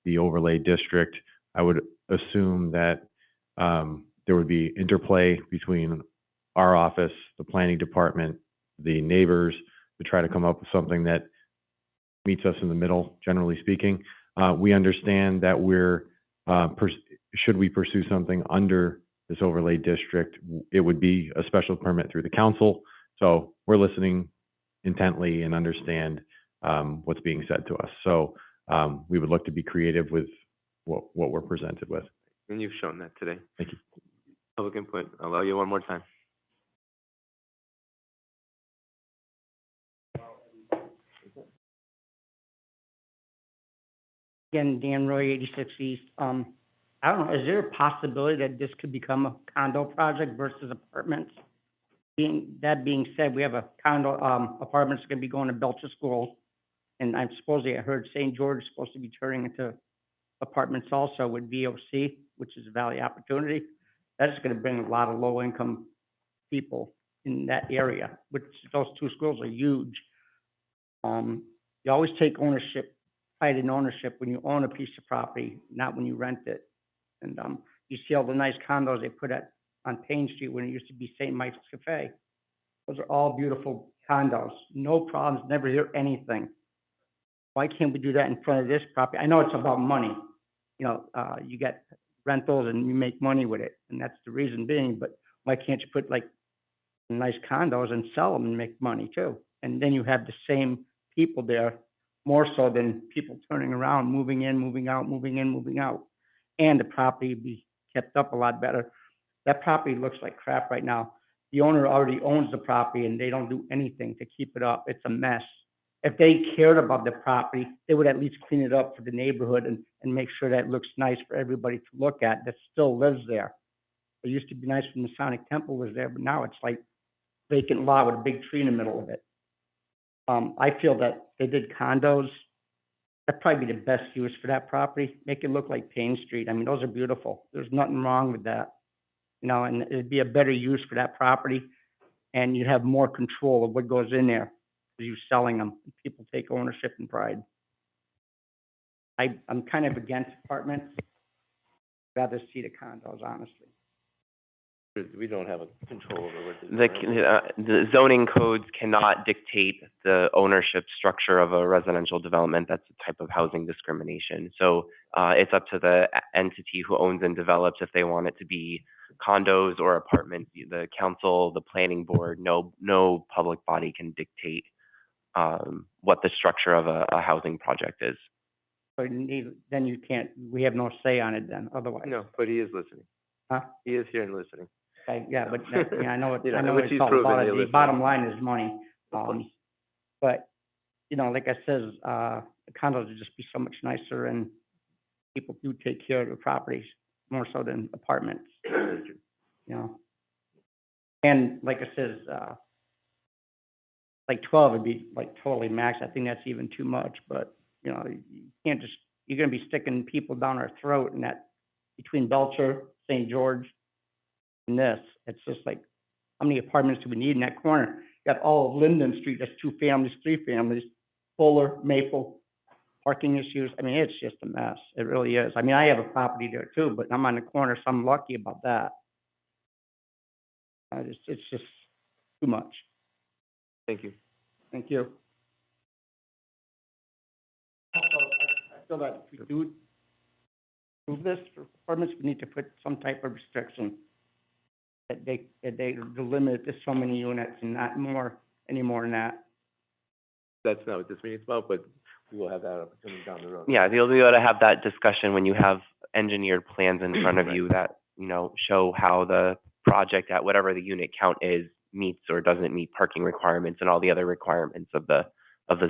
the overlay district, I would assume that there would be interplay between our office, the planning department, the neighbors, to try to come up with something that meets us in the middle, generally speaking. We understand that should we pursue something under this overlay district, it would be a special permit through the council. So we're listening intently and understand what's being said to us. So we would look to be creative with what we're presented with. And you've shown that today. Thank you. Public input, I'll allow you one more time. Again, Dan Roy, 86 East. I don't know, is there a possibility that this could become a condo project versus apartments? That being said, we have a condo, apartments gonna be going to Belcher School. And I heard St. George is supposed to be turning into apartments also with VOC, which is Valley Opportunity. That is gonna bring a lot of low-income people in that area, which those two schools are huge. You always take ownership, pride in ownership when you own a piece of property, not when you rent it. And you see all the nice condos they put on Payne Street when it used to be St. Mike's Cafe. Those are all beautiful condos, no problems, never hear anything. Why can't we do that in front of this property? I know it's about money. You know, you get rentals and you make money with it, and that's the reason being, but why can't you put like nice condos and sell them and make money too? And then you have the same people there, more so than people turning around, moving in, moving out, moving in, moving out. And the property be kept up a lot better. That property looks like crap right now. The owner already owns the property and they don't do anything to keep it up. It's a mess. If they cared about the property, they would at least clean it up for the neighborhood and make sure that it looks nice for everybody to look at that still lives there. It used to be nice when the Masonic Temple was there, but now it's like vacant lot with a big tree in the middle of it. I feel that they did condos. That'd probably be the best use for that property. Make it look like Payne Street. I mean, those are beautiful. There's nothing wrong with that. You know, and it'd be a better use for that property, and you'd have more control of what goes in there. You selling them, people take ownership and pride. I'm kind of against apartments. Rather see the condos, honestly. We don't have a control over what The zoning codes cannot dictate the ownership structure of a residential development. That's a type of housing discrimination. So it's up to the entity who owns and develops if they want it to be condos or apartments. The council, the planning board, no public body can dictate what the structure of a housing project is. So then you can't, we have no say on it then, otherwise. No, but he is listening. Huh? He is here and listening. Okay, yeah, but I know it, You know, I know which what he's it's all proven, about. he'll The listen. bottom line is money. But, you know, like I says, the condos would just be so much nicer and people do take care of their properties more so than apartments, you know. And like I says, like 12 would be like totally max. I think that's even too much, but you know, you can't just, you're gonna be sticking people down our throat and that between Belcher, St. George, and this, it's just like, how many apartments do we need in that corner? You got all of Linden Street, that's 2 families, 3 families, Fuller, Maple, parking issues. I mean, it's just a mess. It really is. I mean, I have a property there too, but I'm on the corner, so I'm lucky about that. It's just too much. Thank you. Thank you. Also, I feel that if we do approve this for apartments, we need to put some type of restriction. That they limit it to so many units and not any more than that. That's not what this meeting's about, but we will have that opportunity down the road. Yeah, you'll be able to have that discussion when you have engineered plans in front of you that, you know, show how the project at whatever the unit count is meets or doesn't meet parking requirements and all the other requirements of the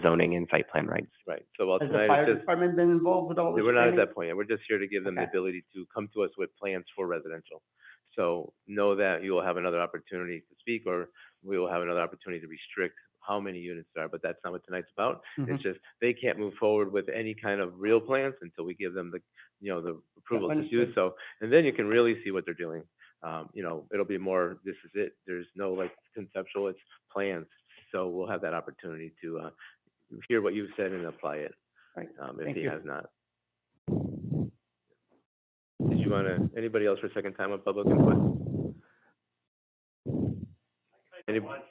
zoning and site plan regs. Right, so well, Has the tonight fire it's just, department been involved with all this? we're not at training? that point yet. We're just here to give them the Okay. ability to come to us with plans for residential. So know that you will have another opportunity to speak, or we will have another opportunity to restrict how many units there are, but that's not what tonight's about. It's just, they can't move forward with any kind of real plans until we give them the, you know, the approval to do understood. so. And then you can really see what they're doing. You know, it'll be more, this is it. There's no like conceptual, it's plans. So we'll have that opportunity to, hear what you've said and apply it, Right. if Thank he you. has not. anybody else for a second time on public input? Anybody?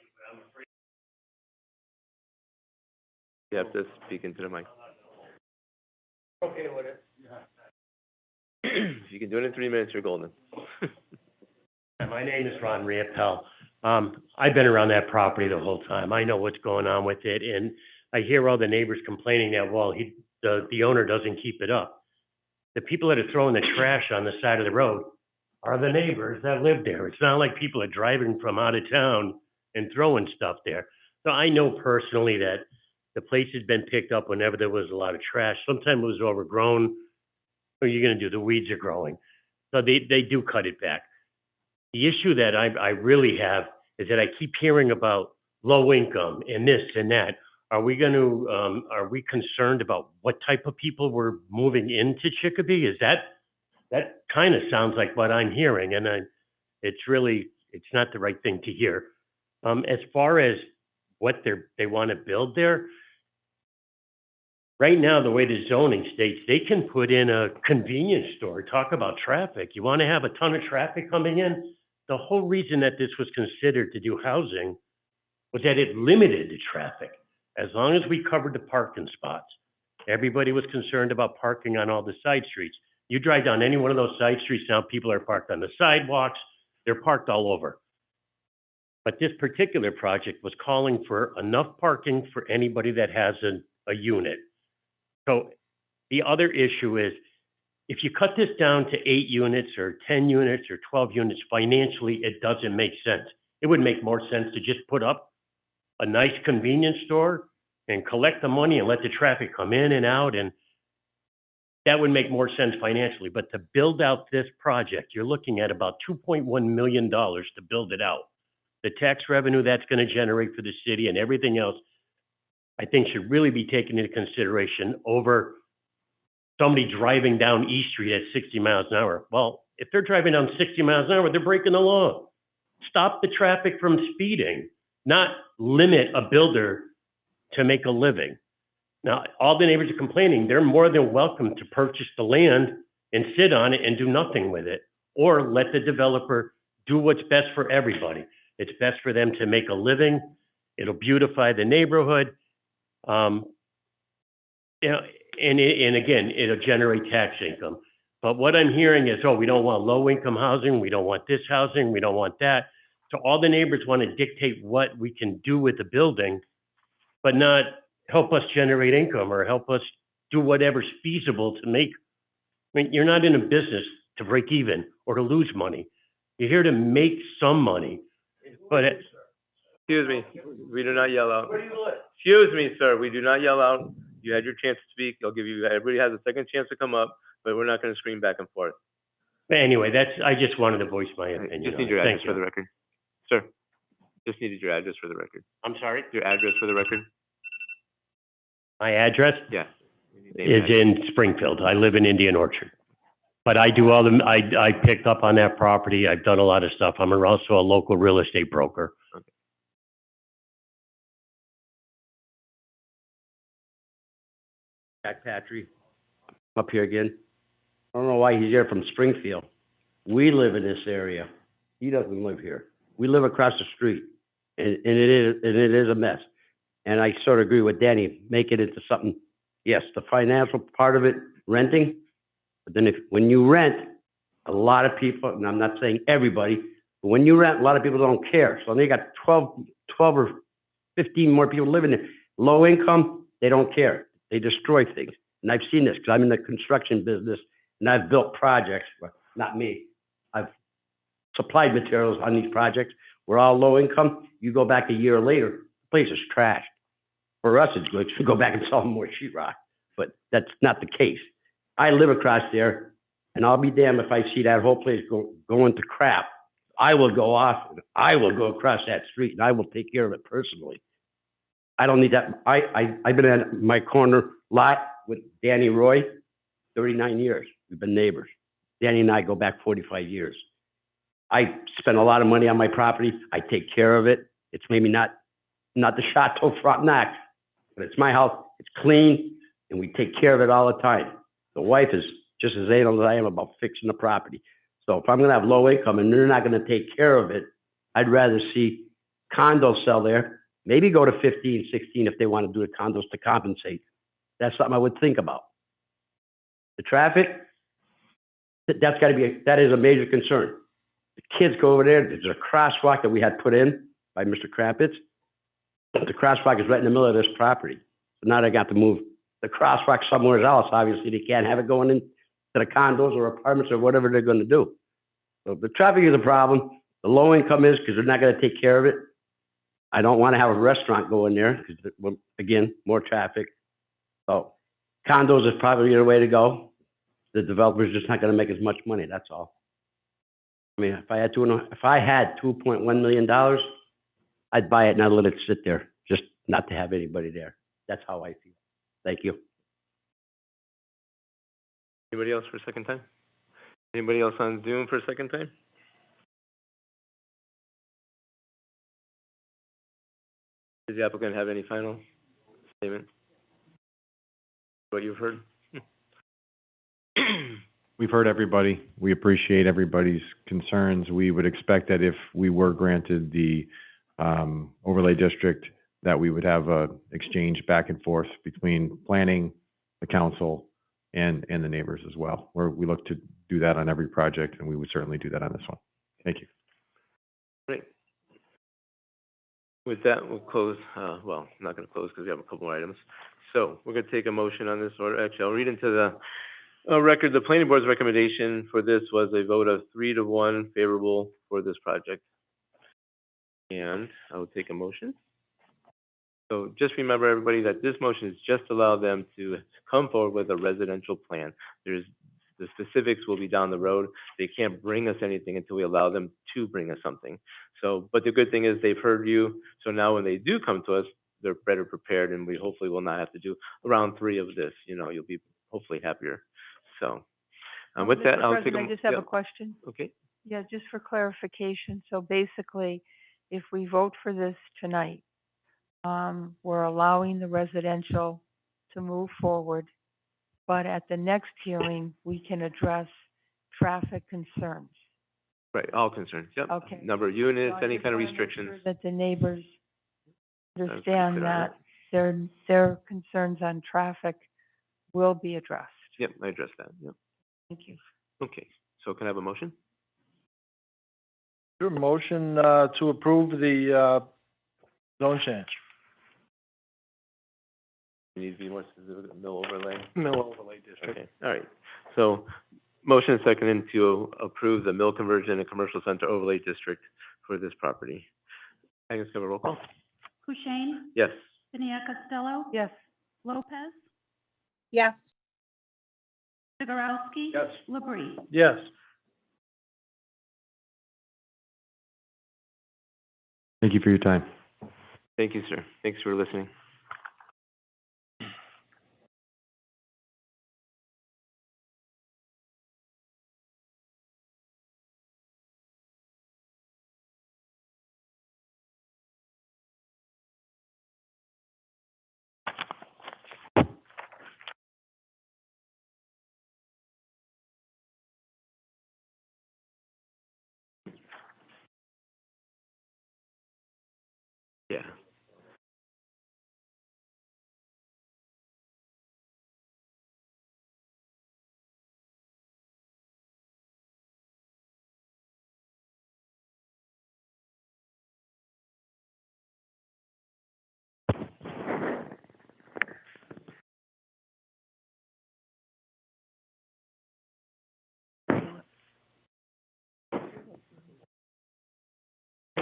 You have to speak into the mic. Okay with it. If you can do it in 3 minutes, you're golden. My name is Ron Riappel. I've been around that property the whole time. I know what's going on with it, and I hear all the neighbors complaining that, well, the owner doesn't keep it up. The people that are throwing the trash on the side of the road are the neighbors that live there. It's not like people are driving from out of town and throwing stuff there. So I know personally that the place has been picked up whenever there was a lot of trash. Sometimes it was overgrown. What are you gonna do? The weeds are growing. So they do cut it back. The issue that I really have is that I keep hearing about low income and this and that. Are we concerned about what type of people we're moving into Chicopee? Is that kind of sounds like what I'm hearing, and it's not the right thing to hear. As far as what they want to build there, right now, the way the zoning states, they can put in a convenience store. Talk about traffic. You want to have a ton of traffic coming in? The whole reason that this was considered to do housing was that it limited the traffic. As long as we covered the parking spots, everybody was concerned about parking on all the side streets. You drive down any one of those side streets now, people are parked on the sidewalks, they're parked all over. But this particular project was calling for enough parking for anybody that has a unit. So the other issue is, if you cut this down to 8 units or 10 units or 12 units, financially, it doesn't make sense. It would make more sense to just put up a nice convenience store and collect the money and let the traffic come in and out, and that would make more sense financially. But to build out this project, you're looking at about $2.1 million to build it out. The tax revenue that's going to generate for the city and everything else, I think should really be taken into consideration over somebody driving down East Street at 60 miles an hour. Well, if they're driving down 60 miles an hour, they're breaking the law. Stop the traffic from speeding, not limit a builder to make a living. Now, all the neighbors are complaining. They're more than welcome to purchase the land and sit on it and do nothing with it, or let the developer do what's best for everybody. It's best for them to make a living. It'll beautify the neighborhood. And again, it'll generate tax income. But what I'm hearing is, oh, we don't want low-income housing, we don't want this housing, we don't want that. So all the neighbors want to dictate what we can do with the building, but not help us generate income or help us do whatever's feasible to make. I mean, you're not in a business to break even or to lose money. You're here to make some money. But Excuse me, we do not yell out. Excuse me, sir, we do not yell out. You had your chance to speak. Everybody has a second chance to come up, but we're not going to scream back and forth. But anyway, I just wanted to voice my opinion. Just need your address for the record. Sir, just needed your address for the record. I'm sorry? Your address for the record? My address Yeah. is in Springfield. I live in Indian Orchard. But I do I picked up on that property. I've done a lot of stuff. I'm also a local real estate broker. Okay. Jack Patry, up here again. I don't know why he's here from Springfield. We live in this area. He doesn't live here. We live across the street, and it is a mess. And I sort of agree with Danny, make it into something, yes, the financial part of it, renting, but then when you rent, a lot of people, and I'm not saying everybody, but when you rent, a lot of people don't care. So they got 12 or 15 more people living there. Low income, they don't care. They destroy things. And I've seen this because I'm in the construction business and I've built projects, well, not me. I've supplied materials on these projects. We're all low income. You go back a year later, the place is trashed. For us, it's good to go back and sell more sheetrock, but that's not the case. I live across there, and I'll be damned if I see that whole place going to crap. I will go off, and I will go across that street, and I will take care of it personally. I don't need that. I've been at my corner lot with Danny Roy, 39 years. We've been neighbors. Danny and I go back 45 years. I spend a lot of money on my property. I take care of it. It's maybe not the Chateau Frontenac, but it's my house. It's clean, and we take care of it all the time. The wife is just as anal as I am about fixing the property. So if I'm gonna have low income and they're not gonna take care of it, I'd rather see condos sell there, maybe go to 15, 16 if they want to do the condos to compensate. That's something I would think about. The traffic, that is a major concern. The kids go over there, there's a crosswalk that we had put in by Mr. Krampitz. The crosswalk is right in the middle of this property. So now they got to move the crosswalk somewhere else. Obviously, they can't have it going into the condos or apartments or whatever they're gonna do. So the traffic is a problem. The low income is because they're not gonna take care of it. I don't want to have a restaurant go in there because, again, more traffic. So condos is probably the way to go. The developer's just not going to make as much money. That's all. I mean, if I had $2.1 million, I'd buy it and I'd let it sit there, just not to have anybody there. That's how I feel. Thank you. Anybody else for a second time? Anybody else on Zoom for a second time? Does the applicant have any final statement? What you've heard? We've heard everybody. We appreciate everybody's concerns. We would expect that if we were granted the overlay district, that we would have a exchange back and forth between planning, the council, and the neighbors as well, where we look to do that on every project, and we would certainly do that on this one. Thank you. Great. With that, we'll close, well, I'm not going to close because we have a couple more items. So we're going to take a motion on this order. Actually, I'll read into the record. The planning board's recommendation for this was a vote of 3-1 favorable for this project. And I will take a motion. So just remember, everybody, that this motion is just to allow them to come forward with a residential plan. The specifics will be down the road. They can't bring us anything until we allow them to bring us something. So, but the good thing is they've heard you. So now when they do come to us, they're better prepared, and we hopefully will not have to do round 3 of this. You know, you'll be hopefully happier. So, with that, Mr. I'll take President, I just have a question. Okay. Yeah, just for clarification. So basically, if we vote for this tonight, we're allowing the residential to move forward, but at the next hearing, we can address traffic concerns. Right, all concerns. Yep. Okay. Number of units, So I any just kind of wanna make restrictions. sure that the neighbors clear understand on that their concerns on traffic will be addressed. Yep, I addressed that. Yep. Thank you. Okay. So can I have a motion? Your motion, to approve the, zone change. You need to be more specific, mill overlay. Mill overlay district. Okay, all right. So, motion and second to approve the mill conversion and commercial center overlay district for this property. I guess have a roll call? Kushein, Yes. Piniac Costello, Yes. Lopez, Yes. Zagorowski. Yes. Labrie. Yes. Thank you for your time. Thank you, sir. Thanks for listening. Yeah.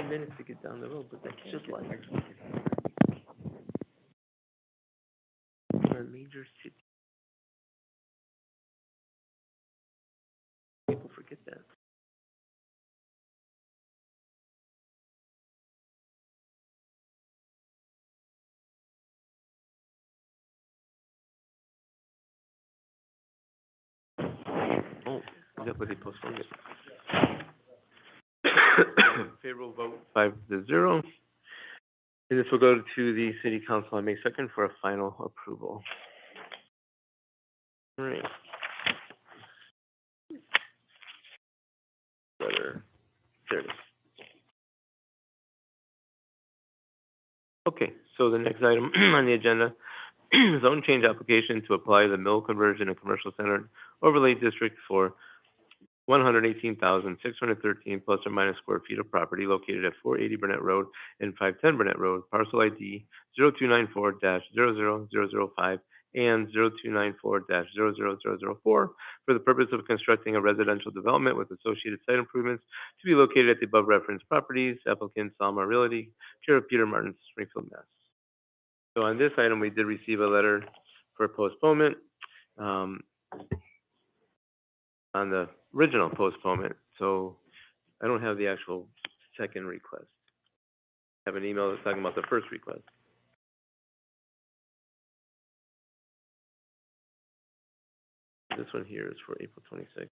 Minutes to get down the road, but that's just like we're a major city. People forget that. Oh, is that what they postponed it? Favorable vote 5-0. And this will go to the city council on May 2nd for a final approval. All right. letter, there it is. Okay, so the next item on the agenda, zone change application to apply the mill conversion and commercial center overlay district for 118,613 plus or minus square feet of property located at 480 Burnett Road and 510 Burnett Road, parcel ID 0294-00005 and 0294-00004 for the purpose of constructing a residential development with associated site improvements to be located at the above referenced properties, applicant Salma Realty, care of Peter Martin, Springfield, Mass. So on this item, we did receive a letter for postponement. On the original postponement, so I don't have the actual second request. I have an email that's talking about the first request. This one here is for April 26th.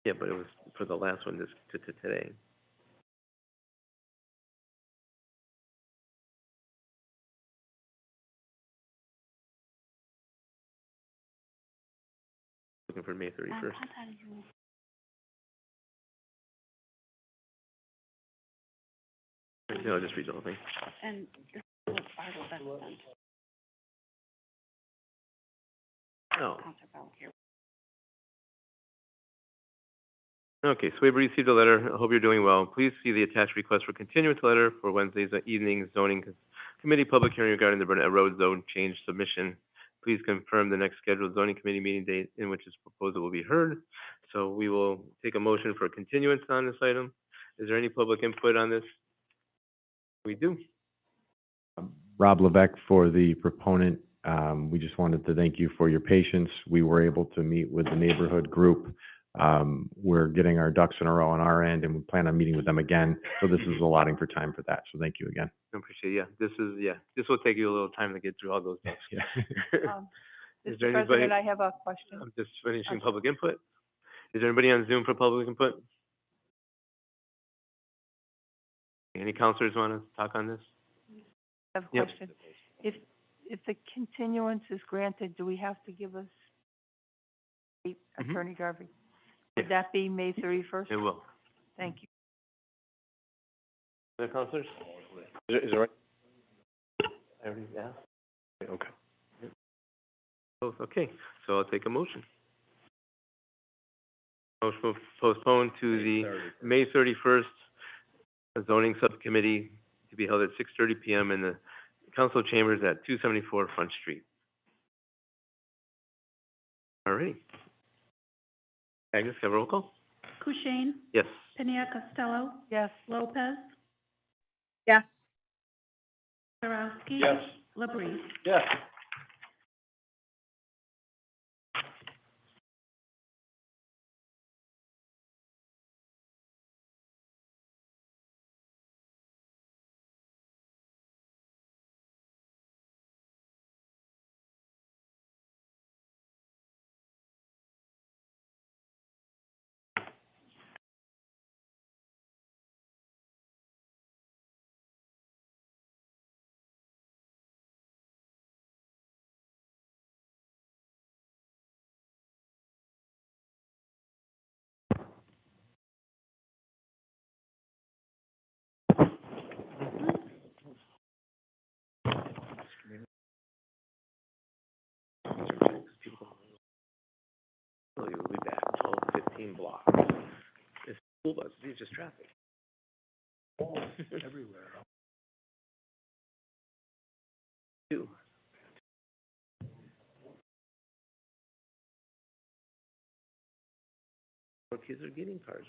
Yeah, but it was for the last one, this to today. Looking for May 31st. No, just read the whole thing. And this is what Bible that sent. Oh. Counselor Bell here. Okay, so we've received a letter. I hope you're doing well. Please see the attached request for continuance letter for Wednesday's evening zoning committee public hearing regarding the Burnett Road zone change submission. Please confirm the next scheduled zoning committee meeting date in which this proposal will be heard. So we will take a motion for continuance on this item. Is there any public input on this? We do. Rob Levesque for the proponent. We just wanted to thank you for your patience. We were able to meet with the neighborhood group. We're getting our ducks in a row on our end, and we plan on meeting with them again. So this is allotting for time for that. So thank you again. I appreciate it. This will take you a little time to get through all those ducks. Yeah. Is there Mr. anybody? President, I have a question. I'm just finishing public input. Is there anybody on Zoom for public input? Any counselors want to talk on this? I have a Yep. question. If the continuance is granted, do we have to give us, Attorney Garvey? Would that be May 31st? It will. Thank you. Other counselors? Is it right? I already asked. Okay. Both, okay, so I'll take a motion. Motion to postpone to the May 31st zoning subcommittee to be held at 6:30 PM in the council chambers at 274 Front Street. All right. Agnes, have a roll call? Kushein, Yes. Piniac Costello, Yes. Lopez, Yes. Zarowski. Yes. Labrie. Yes. Oh, you'll be back 12, 15 blocks. It's school bus, it's just traffic. Everywhere. Two. More kids are getting cars.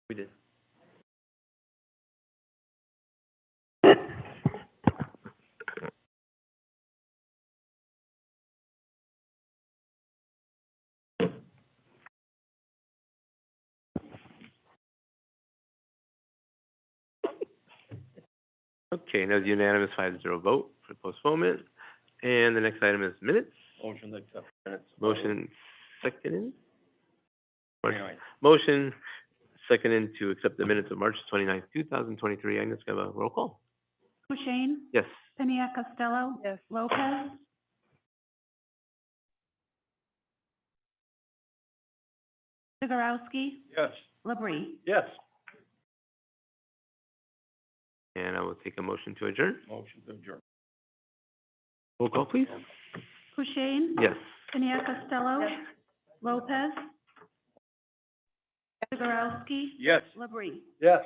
We did. Okay, now the unanimous 5-0 vote for postponement. And the next item is minutes. Motion to accept minutes. Motion seconded. Motion seconded to accept the minutes of March 29th, 2023. Agnes, can I have a roll call? Kushein, Yes. Piniac Costello. Yes. Lopez. Zegarowski. Yes. Labrie. Yes. And I will take a motion to adjourn. Motion to adjourn. Roll call, please. Kushein. Yes. Piniac Costello. Lopez. Zegarowski. Yes. Labrie. Yes.